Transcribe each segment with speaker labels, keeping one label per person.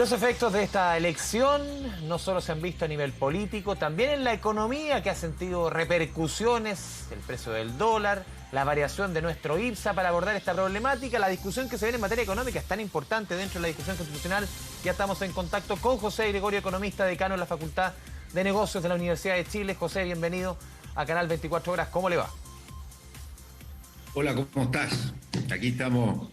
Speaker 1: Los efectos de esta elección no solo se han visto a nivel político, también en la economía, que ha sentido repercusiones, el precio del dólar, la variación de nuestro IPSA. Para abordar esta problemática, la discusión que se viene en materia económica es tan importante dentro de la discusión constitucional. Ya estamos en contacto con José Gregorio, economista, decano en la Facultad de Negocios de la Universidad de Chile. José, bienvenido a Canal 24 Horas. ¿Cómo le va?
Speaker 2: Hola, ¿cómo estás? Aquí estamos.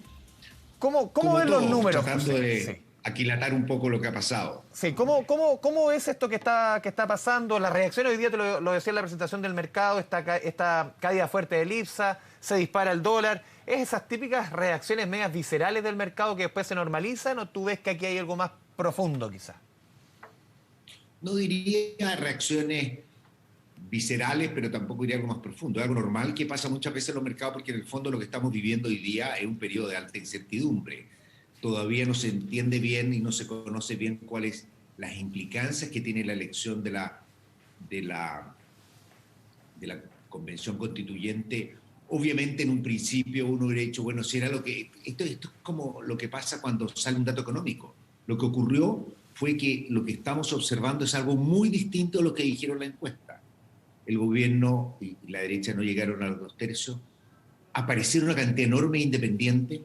Speaker 1: ¿Cómo ven los números,
Speaker 2: tratando
Speaker 1: José?
Speaker 2: de
Speaker 1: Sí.
Speaker 2: aquilatar un poco lo que ha pasado.
Speaker 1: Sí, ¿cómo es esto que está pasando? La reacción hoy día, te lo decía en la presentación del mercado, esta caída fuerte del IPSA, se dispara el dólar. ¿Es esas típicas reacciones medias viscerales del mercado que después se normalizan, o tú ves que aquí hay algo más profundo quizás?
Speaker 2: No diría reacciones viscerales, pero tampoco diría algo más profundo. Es algo normal que pasa muchas veces en los mercados, porque en el fondo lo que estamos viviendo hoy día es un periodo de alta incertidumbre. Todavía no se entiende bien y no se conoce bien cuáles las implicancias que tiene la elección de la, de la convención constituyente. Obviamente en un principio uno hubiera dicho, bueno, si era lo que... Esto es como lo que pasa cuando sale un dato económico. Lo que ocurrió fue que lo que estamos observando es algo muy distinto a lo que dijeron la encuesta. El gobierno y la derecha no llegaron a los 2/3, aparecieron una cantidad enorme de independientes,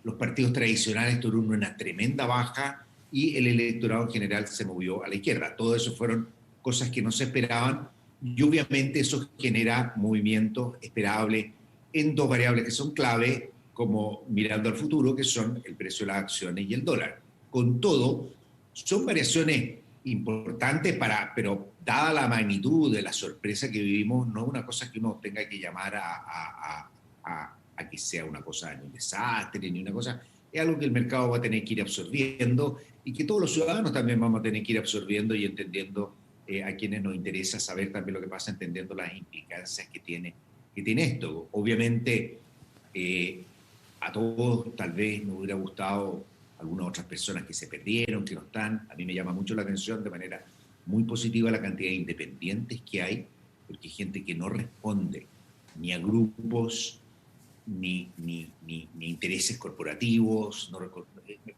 Speaker 2: los partidos tradicionales tuvieron una tremenda baja y el electorado en general se movió a la izquierda. Todo eso fueron cosas que no se esperaban, y obviamente eso genera movimientos esperables en dos variables que son clave, como mirando al futuro, que son el precio de las acciones y el dólar. Con todo, son variaciones importantes, pero dada la magnitud de la sorpresa que vivimos, no es una cosa que uno tenga que llamar a que sea una cosa ni un desastre, ni una cosa. Es algo que el mercado va a tener que ir absorbiendo, y que todos los ciudadanos también vamos a tener que ir absorbiendo y entendiendo, a quienes nos interesa saber también lo que pasa, entendiendo las implicancias que tiene esto. Obviamente, a todos tal vez nos hubiera gustado algunas otras personas que se perdieron, que no están. A mí me llama mucho la atención de manera muy positiva la cantidad de independientes que hay, porque hay gente que no responde ni a grupos, ni intereses corporativos. No,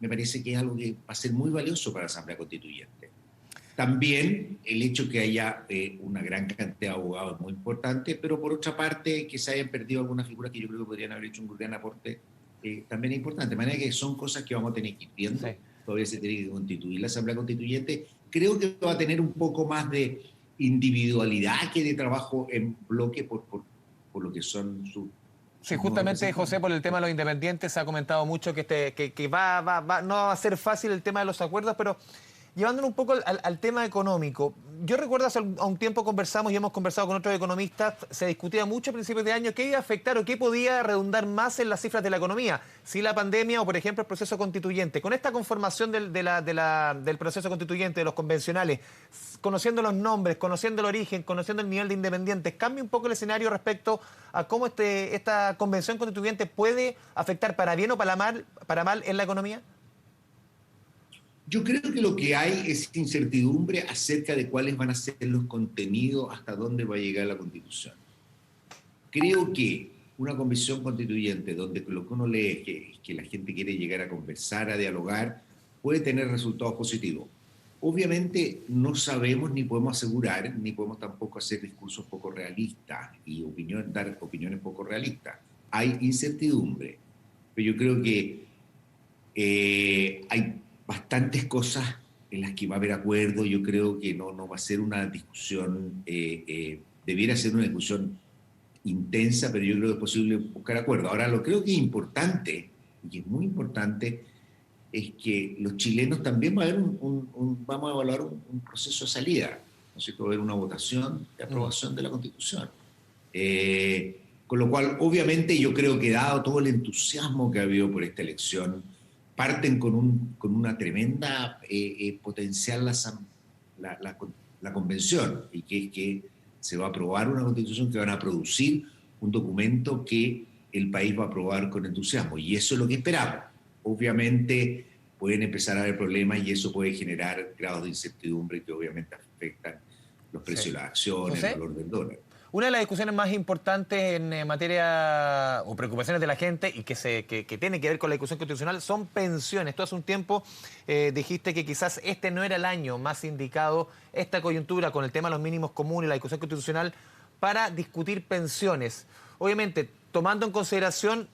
Speaker 2: me parece que es algo que va a ser muy valioso para la Asamblea Constituyente. También el hecho que haya una gran cantidad de abogados es muy importante, pero por otra parte que se hayan perdido algunas figuras que yo creo que podrían haber hecho un gran aporte, también es importante. De manera que son cosas que vamos a tener que ir viendo.
Speaker 1: Sí.
Speaker 2: Todavía se tiene que constituir la Asamblea Constituyente. Creo que va a tener un poco más de individualidad que de trabajo en bloque por lo que son sus...
Speaker 1: Sí, justamente, José, por el tema de los independientes se ha comentado mucho que no va a ser fácil el tema de los acuerdos, pero llevándolo un poco al tema económico. Yo recuerdo hace un tiempo conversamos y hemos conversado con otros economistas, se discutía mucho a principios de año qué iba a afectar o qué podía redundar más en las cifras de la economía, si la pandemia o, por ejemplo, el proceso constituyente. Con esta conformación del proceso constituyente, de los convencionales, conociendo los nombres, conociendo el origen, conociendo el nivel de independientes, ¿cambia un poco el escenario respecto a cómo esta convención constituyente puede afectar para bien o para mal en la economía?
Speaker 2: Yo creo que lo que hay es incertidumbre acerca de cuáles van a ser los contenidos, hasta dónde va a llegar la Constitución. Creo que una convención constituyente donde lo que uno lee es que la gente quiere llegar a conversar, a dialogar, puede tener resultados positivos. Obviamente no sabemos, ni podemos asegurar, ni podemos tampoco hacer discursos poco realistas y dar opiniones poco realistas. Hay incertidumbre, pero yo creo que hay bastantes cosas en las que va a haber acuerdo. Yo creo que no va a ser una discusión, debiera ser una discusión intensa, pero yo creo que es posible buscar acuerdo. Ahora, lo creo que es importante, y que es muy importante, es que los chilenos también vamos a evaluar un proceso de salida, ¿no es cierto? Va a haber una votación de aprobación de la Constitución. Con lo cual, obviamente, yo creo que dado todo el entusiasmo que ha habido por esta elección, parten con una tremenda potencial la convención, y que es que se va a aprobar una constitución, que van a producir un documento que el país va a aprobar con entusiasmo, y eso es lo que esperamos. Obviamente pueden empezar a haber problemas, y eso puede generar grados de incertidumbre que obviamente afectan los precios de las acciones, el
Speaker 1: José,
Speaker 2: valor del dólar.
Speaker 1: Una de las discusiones más importantes en materia o preocupaciones de la gente y que tiene que ver con la discusión constitucional son pensiones. Tú hace un tiempo dijiste que quizás este no era el año más indicado, esta coyuntura con el tema de los mínimos comunes, la discusión constitucional, para discutir pensiones. Obviamente, tomando en consideración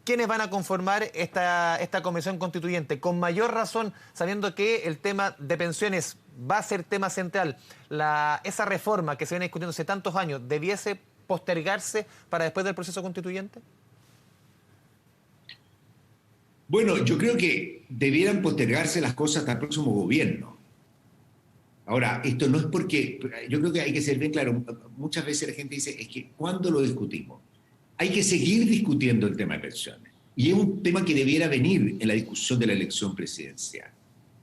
Speaker 1: quiénes van a conformar esta convención constituyente, con mayor razón, sabiendo que el tema de pensiones va a ser tema central, esa reforma que se viene discutiendo hace tantos años, ¿debiese postergarse para después del proceso constituyente?
Speaker 2: Bueno, yo creo que debieran postergarse las cosas hasta el próximo gobierno. Ahora, esto no es porque, yo creo que hay que ser bien claro, muchas veces la gente dice, es que ¿cuándo lo discutimos? Hay que seguir discutiendo el tema de pensiones. Y es un tema que debiera venir en la discusión de la elección presidencial,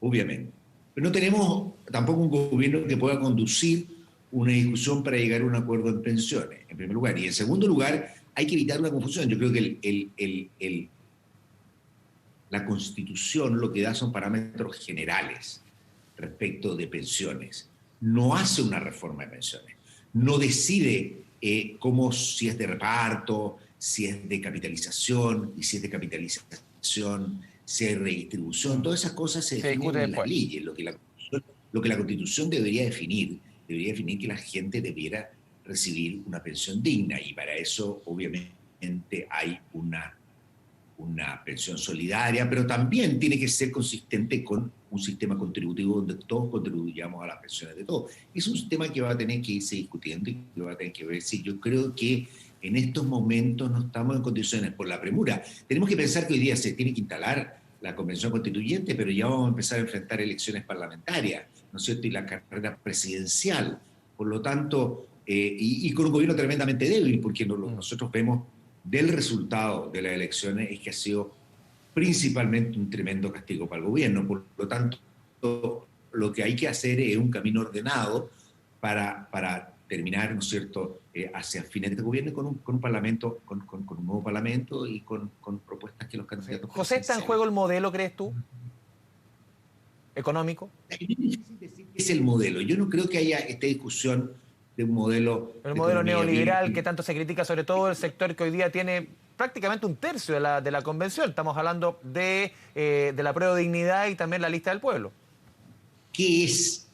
Speaker 2: obviamente. Pero no tenemos tampoco un gobierno que pueda conducir una discusión para llegar a un acuerdo en pensiones, en primer lugar. Y en segundo lugar, hay que evitar una confusión. Yo creo que la Constitución lo que da son parámetros generales respecto de pensiones. No hace una reforma de pensiones. No decide cómo, si es de reparto, si es de capitalización, y si es de capitalización, si es redistribución. Todas esas cosas se definen en las leyes. Lo que la Constitución debería definir que la gente debiera recibir una pensión digna. Y para eso, obviamente, hay una pensión solidaria, pero también tiene que ser consistente con un sistema contributivo donde todos contribuyamos a las pensiones de todos. Es un sistema que va a tener que irse discutiendo y que va a tener que ver si yo creo que en estos momentos no estamos en condiciones por la premura. Tenemos que pensar que hoy día se tiene que instalar la convención constituyente, pero ya vamos a empezar a enfrentar elecciones parlamentarias, ¿no es cierto? Y la carrera presidencial. Por lo tanto, y con un gobierno tremendamente débil, porque nosotros vemos del resultado de las elecciones es que ha sido principalmente un tremendo castigo para el gobierno. Por lo tanto, lo que hay que hacer es un camino ordenado para terminar, ¿no es cierto?, hacia fines de gobierno con un parlamento, con un nuevo parlamento y con propuestas que los candidatos...
Speaker 1: José, ¿está en juego el modelo, crees tú, económico?
Speaker 2: Es difícil decir qué es el modelo. Yo no creo que haya esta discusión de un modelo...
Speaker 1: El modelo neoliberal que tanto se critica, sobre todo el sector que hoy día tiene prácticamente un tercio de la convención. Estamos hablando de la prueba de dignidad y también la lista del pueblo.
Speaker 2: ¿Qué es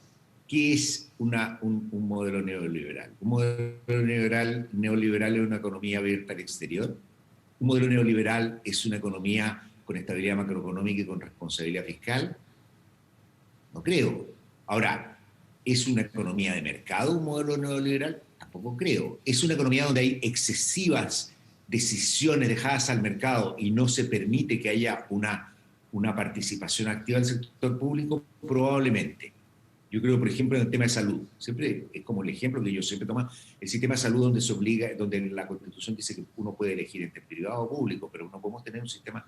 Speaker 2: un modelo neoliberal? Un modelo neoliberal es una economía abierta al exterior. Un modelo neoliberal es una economía con estabilidad macroeconómica y con responsabilidad fiscal. No creo. Ahora, ¿es una economía de mercado un modelo neoliberal? Tampoco creo. ¿Es una economía donde hay excesivas decisiones dejadas al mercado y no se permite que haya una participación activa del sector público? Probablemente. Yo creo, por ejemplo, en el tema de salud. Siempre es como el ejemplo que yo siempre tomo, el sistema de salud donde se obliga, donde la Constitución dice que uno puede elegir entre privado o público, pero no podemos tener un sistema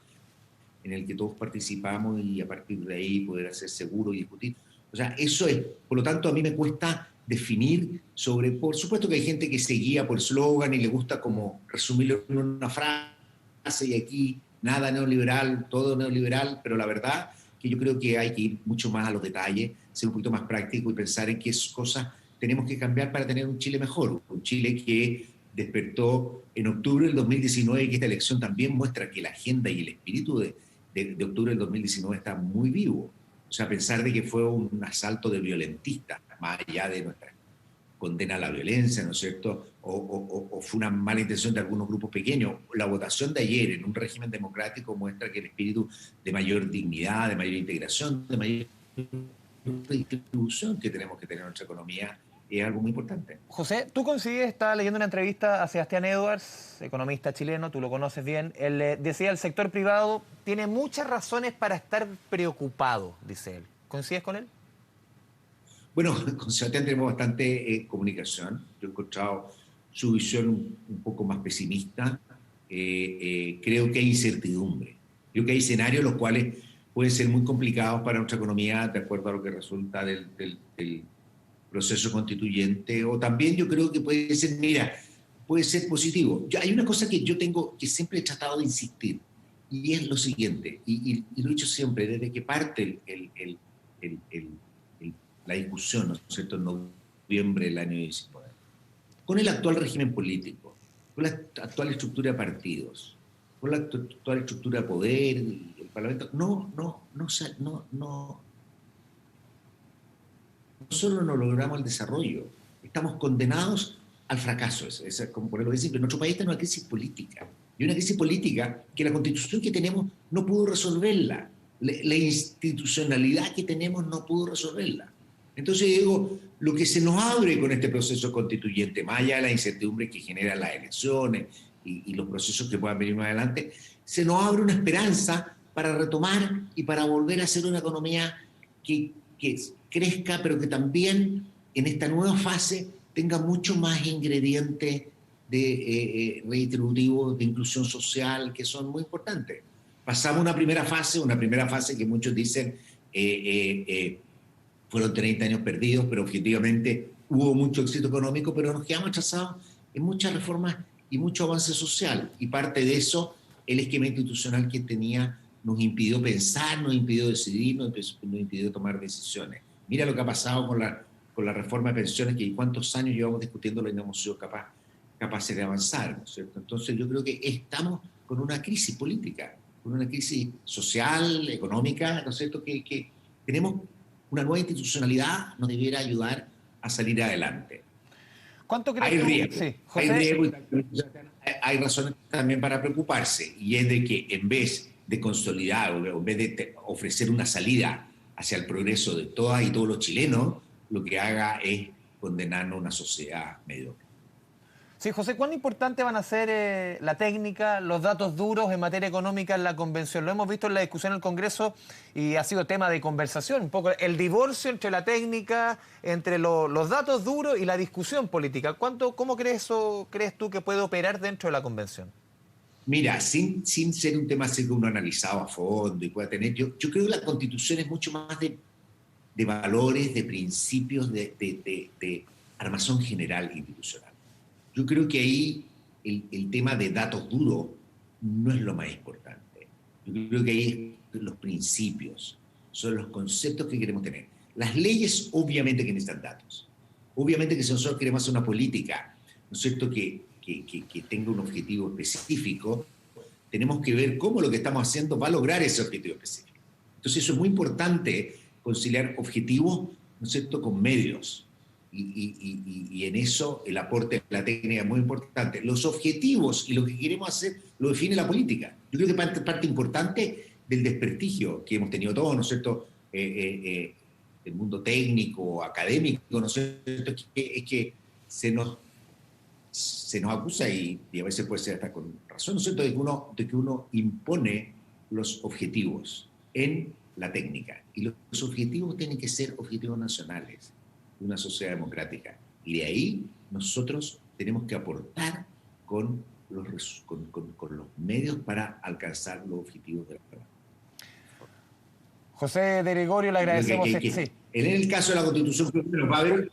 Speaker 2: en el que todos participamos y a partir de ahí poder hacer seguro y discutir. O sea, eso es, por lo tanto, a mí me cuesta definir sobre, por supuesto que hay gente que se guía por eslogan y le gusta como resumirlo en una frase y aquí nada neoliberal, todo neoliberal, pero la verdad que yo creo que hay que ir mucho más a los detalles, ser un poquito más práctico y pensar en qué cosas tenemos que cambiar para tener un Chile mejor, un Chile que despertó en octubre del 2019 y que esta elección también muestra que la agenda y el espíritu de octubre del 2019 está muy vivo. O sea, pensar de que fue un asalto de violentistas, más allá de nuestra condena a la violencia, ¿no es cierto? O fue una mala intención de algunos grupos pequeños. La votación de ayer en un régimen democrático muestra que el espíritu de mayor dignidad, de mayor integración, de mayor distribución que tenemos que tener en nuestra economía es algo muy importante.
Speaker 1: José, ¿tú coincides? Estaba leyendo una entrevista a Sebastián Edwards, economista chileno, tú lo conoces bien. Él decía, el sector privado tiene muchas razones para estar preocupado, dice él. ¿Coincides con él?
Speaker 2: Bueno, con Sebastián tenemos bastante comunicación. Yo he encontrado su visión un poco más pesimista. Creo que hay incertidumbre. Creo que hay escenarios los cuales pueden ser muy complicados para nuestra economía, de acuerdo a lo que resulta del proceso constituyente, o también yo creo que puede ser, mira, puede ser positivo. Hay una cosa que yo tengo, que siempre he tratado de insistir, y es lo siguiente, y lo he dicho siempre, desde que parte la discusión, ¿no es cierto?, en noviembre del año 19. con el actual régimen político, con la actual estructura de partidos, con la actual estructura de poder, el Parlamento, no solo no logramos el desarrollo, estamos condenados al fracaso, es como ponerlo de simple. Nuestro país está en una crisis política, y una crisis política que la constitución que tenemos no pudo resolverla, la institucionalidad que tenemos no pudo resolverla. Entonces digo, lo que se nos abre con este proceso constituyente, más allá de la incertidumbre que generan las elecciones y los procesos que puedan venir más adelante, se nos abre una esperanza para retomar y para volver a ser una economía que crezca, pero que también en esta nueva fase tenga mucho más ingredientes de redistributivos, de inclusión social, que son muy importantes. Pasamos una primera fase que muchos dicen fueron 30 años perdidos, pero objetivamente hubo mucho éxito económico, pero nos quedamos atrasados en muchas reformas y mucho avance social. Y parte de eso, el esquema institucional que tenía nos impidió pensar, nos impidió decidir, nos impidió tomar decisiones. Mira lo que ha pasado con la reforma de pensiones, que cuántos años llevamos discutiéndolo y no hemos sido capaces de avanzar, ¿no es cierto? Entonces yo creo que estamos con una crisis política, con una crisis social, económica, ¿no es cierto? Que tenemos una nueva institucionalidad nos debiera ayudar a salir adelante.
Speaker 1: ¿Cuánto crees
Speaker 2: hay
Speaker 1: tú?
Speaker 2: riesgo,
Speaker 1: Sí,
Speaker 2: hay
Speaker 1: José.
Speaker 2: riesgo, hay razones también para preocuparse, y es de que en vez de consolidar o en vez de ofrecer una salida hacia el progreso de todas y todos los chilenos, lo que haga es condenarnos a una sociedad mediocre.
Speaker 1: Sí, José, ¿cuán importante van a ser la técnica, los datos duros en materia económica en la convención? Lo hemos visto en la discusión en el Congreso y ha sido tema de conversación, un poco el divorcio entre la técnica, entre los datos duros y la discusión política. ¿Cómo crees tú que puede operar dentro de la convención?
Speaker 2: Mira, sin ser un tema así que uno analizado a fondo y pueda tener, yo creo que la Constitución es mucho más de valores, de principios, de armazón general institucional. Yo creo que ahí el tema de datos duros no es lo más importante. Yo creo que ahí los principios, son los conceptos que queremos tener. Las leyes obviamente que necesitan datos. Obviamente que si nosotros queremos hacer una política, ¿no es cierto?, que tenga un objetivo específico, tenemos que ver cómo lo que estamos haciendo va a lograr ese objetivo específico. Entonces eso es muy importante, conciliar objetivos, ¿no es cierto?, con medios. Y en eso el aporte de la técnica es muy importante. Los objetivos y lo que queremos hacer lo define la política. Yo creo que parte importante del desprestigio que hemos tenido todos, ¿no es cierto?, del mundo técnico, académico, ¿no es cierto?, es que se nos acusa, y a veces puede ser hasta con razón, ¿no es cierto?, de que uno impone los objetivos en la técnica. Y los objetivos tienen que ser objetivos nacionales de una sociedad democrática. Y de ahí nosotros tenemos que aportar con los medios para alcanzar los objetivos de la verdad.
Speaker 1: José de Gregorio, le agradecemos.
Speaker 2: Sí. En el caso de la Constitución, va a haber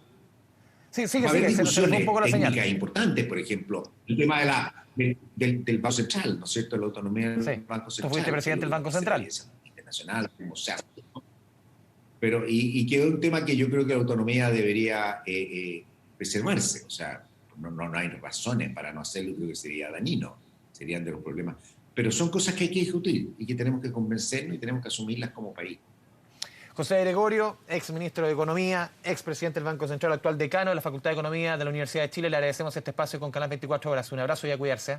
Speaker 2: discusiones
Speaker 1: un poco la
Speaker 2: técnicas
Speaker 1: señal.
Speaker 2: importantes, por ejemplo, el tema del Banco Central, ¿no es cierto?, la autonomía del Banco Central.
Speaker 1: Tú fuiste presidente del Banco Central.
Speaker 2: Internacional, como sea. Pero, y que es un tema que yo creo que la autonomía debería preservarse. O sea, no hay razones para no hacerlo, creo que sería dañino, serían de los problemas. Pero son cosas que hay que discutir y que tenemos que convencernos y tenemos que asumirlas como país.
Speaker 1: José de Gregorio, ex ministro de Economía, ex presidente del Banco Central, actual decano de la Facultad de Economía de la Universidad de Chile. Le agradecemos este espacio con Canal 24 Horas. Un abrazo y a cuidarse.